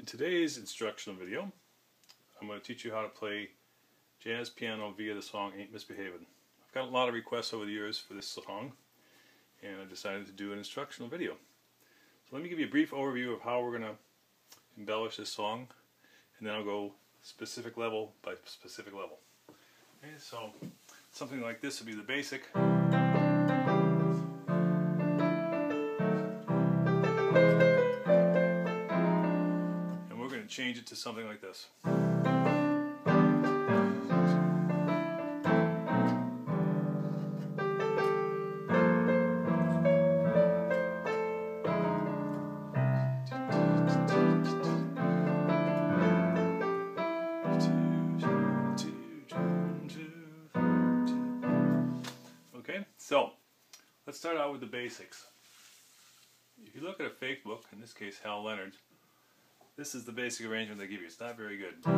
today's instructional video, I'm going to teach you how to play jazz piano via the song Ain't Misbehavin. I've got a lot of requests over the years for this song, and I decided to do an instructional video. So let me give you a brief overview of how we're going to embellish this song, and then I'll go specific level by specific level. Okay, so something like this would be the basic. Change it to something like this. Okay, so let's start out with the basics. If you look at a fake book, in this case Hal Leonard's, this is the basic arrangement they give you. It's not very good. 2,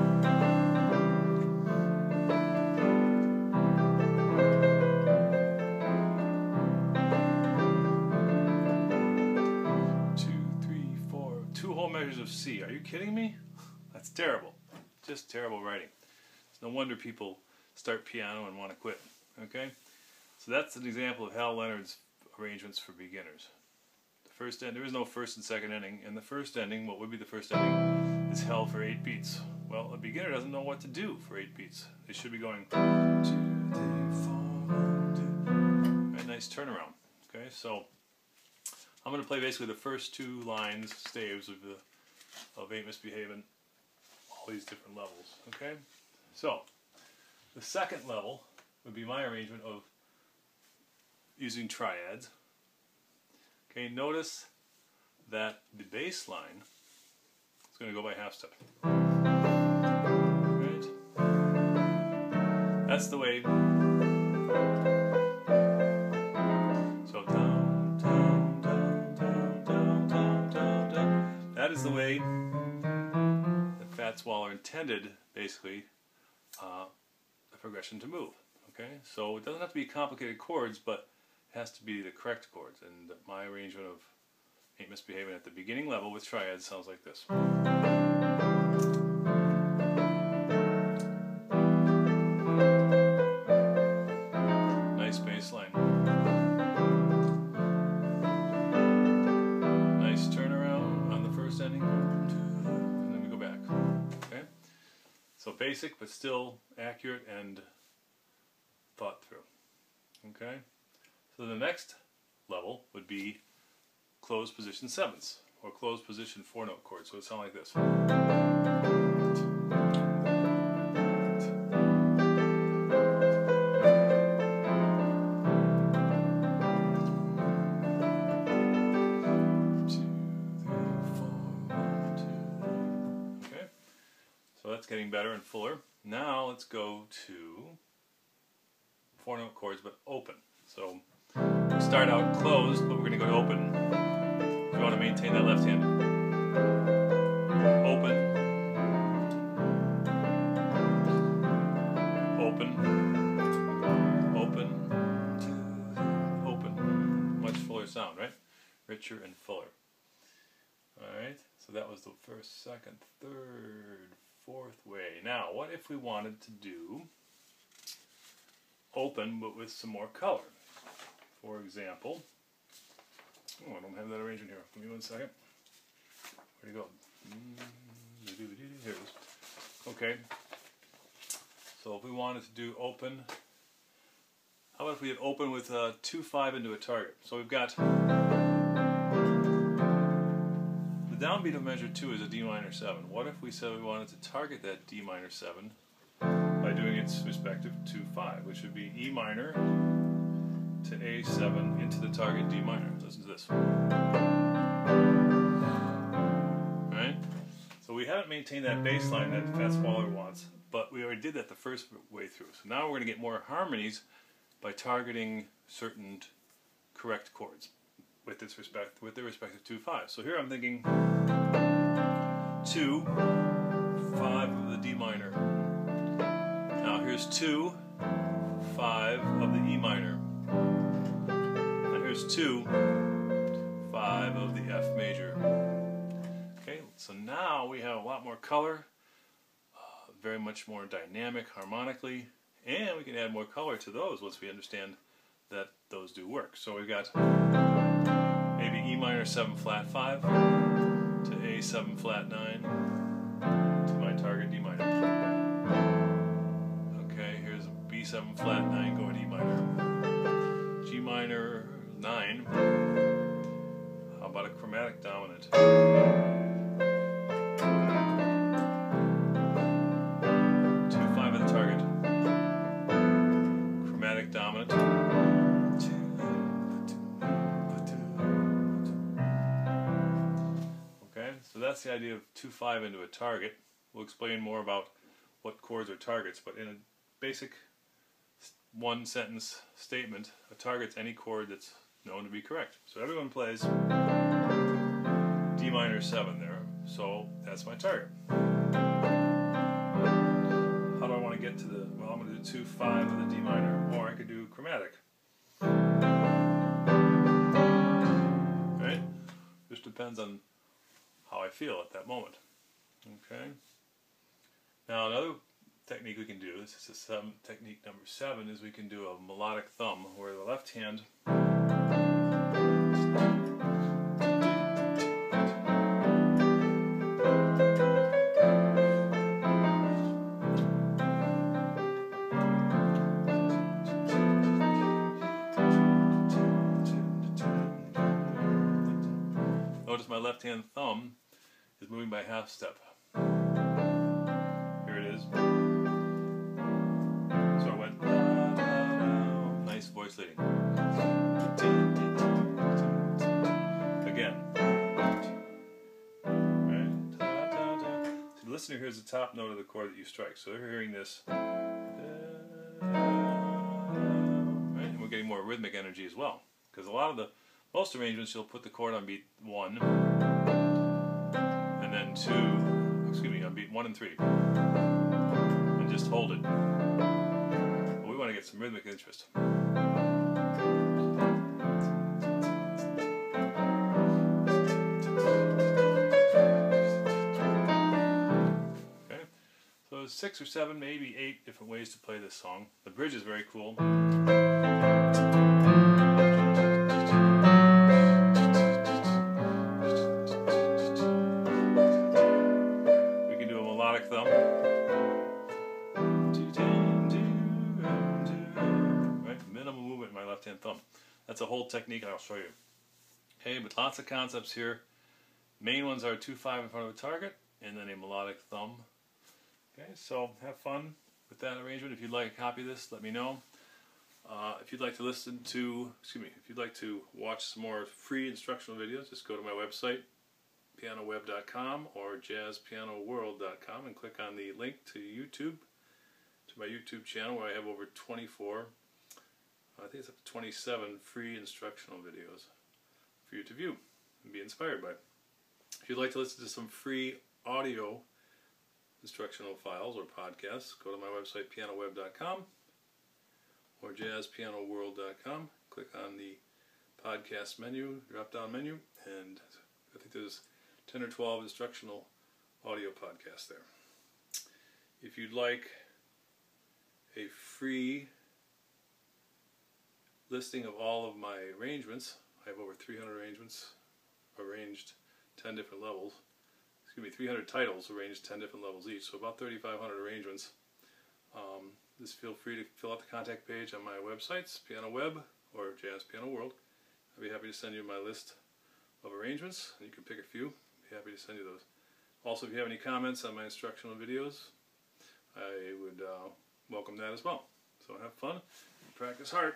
3, 4, 2 whole measures of C. Are you kidding me? That's terrible. Just terrible writing. It's no wonder people start piano and want to quit. Okay? So that's an example of Hal Leonard's arrangements for beginners. First end, there is no first and second ending, and the first ending, what would be the first ending, is held for 8 beats. Well, a beginner doesn't know what to do for 8 beats. They should be going 2, 3, 4, 1, 2. Right, nice turnaround. Okay, so I'm going to play basically the first 2 lines, staves of Ain't Misbehavin, all these different levels. Okay, so the second level would be my arrangement of using triads. Okay, notice that the bass line is going to go by half step. Right? That's the way. So down, down, down, down, down, down, down, down. That is the way that Fats Waller intended, basically, the progression to move. Okay, so it doesn't have to be complicated chords, but has to be the correct chords, and my arrangement of Ain't Misbehavin at the beginning level with triads sounds like this. Nice bass line. Nice turnaround on the first ending, and then we go back. Okay? So basic, but still accurate and thought through. Okay? So the next level would be closed position 7ths, or closed position 4-note chords. So it sounds like this. Okay, so that's getting better and fuller. Now let's go to 4-note chords, but open. So we start out closed, but we're going to go to open. If you want to maintain that left hand. Open. Open. Open. Open. Much fuller sound, right? Richer and fuller. Alright, so that was the first, second, third, fourth way. Now, what if we wanted to do open, but with some more color? For example, oh, I don't have that arrangement here. Give me 1 second. Where'd it go? Here it is. Okay. So if we wanted to do open, how about if we had open with 2-5 into a target? So we've got the downbeat of measure 2 is a D minor 7. What if we said we wanted to target that D minor 7 by doing its respective 2-5, which would be E minor to A7 into the target D minor. Listen to this. Right? So we haven't maintained that bass line that Fats Waller wants, but we already did that the first way through. So now we're going to get more harmonies by targeting certain correct chords with their respective 2-5. So here I'm thinking 2, 5 of the D minor. Now here's 2, 5 of the E minor. Now here's 2, 5 of the F major. Okay, So now we have a lot more color, very much more dynamic harmonically, and we can add more color to those once we understand that those do work. So we've got maybe E minor 7 flat 5 to A 7 flat 9 to my target D minor. Okay, here's a B 7 flat 9 going to E minor. G minor 9. How about a chromatic dominant? 2-5 at the target. Chromatic dominant. Okay, so that's the idea of 2-5 into a target. We'll explain more about what chords are targets, but in a basic one sentence statement, a target's any chord that's known to be correct. So everyone plays D minor 7 there, so that's my target. How do I want to get to the, well, I'm going to do 2-5 with a D minor, or I could do chromatic. Right? Just depends on how I feel at that moment. Okay? Now another technique we can do, this is technique number 7, is we can do a melodic thumb, where the left hand notice my left hand thumb is moving by half step. Here it is. So I went, nice voice leading. Again. Right? So the listener hears the top note of the chord that you strike. So they're hearing this. Right? And we're getting more rhythmic energy as well. Because most arrangements you'll put the chord on beat 1 and then 2, on beat 1 and 3 and just hold it. But we want to get some rhythmic interest. Okay, so there's 6 or 7, maybe 8 different ways to play this song. The bridge is very cool. Thumb. Right, minimal movement in my left hand thumb. That's a whole technique I'll show you. Okay, but lots of concepts here. Main ones are 2-5 in front of a target, and then a melodic thumb. Okay, so have fun with that arrangement. If you'd like a copy of this, let me know. If you'd like to if you'd like to watch some more free instructional videos, just go to my website, pianoweb.com or jazzpianoworld.com, and click on the link to YouTube, to my YouTube channel, where I have over 24, I think it's up to 27 free instructional videos for you to view and be inspired by. If you'd like to listen to some free audio instructional files or podcasts, go to my website pianoweb.com or jazzpianoworld.com, click on the podcast menu, drop down menu, and I think there's 10 or 12 instructional audio podcasts there. If you'd like a free listing of all of my arrangements, I have over 300 arrangements arranged 10 different levels. 300 titles arranged 10 different levels each, so about 3,500 arrangements. Just feel free to fill out the contact page on my websites, PianoWeb or Jazz Piano World. I'd be happy to send you my list of arrangements, and you can pick a few. Be happy to send you those. Also, if you have any comments on my instructional videos, I would welcome that as well. So have fun, practice hard.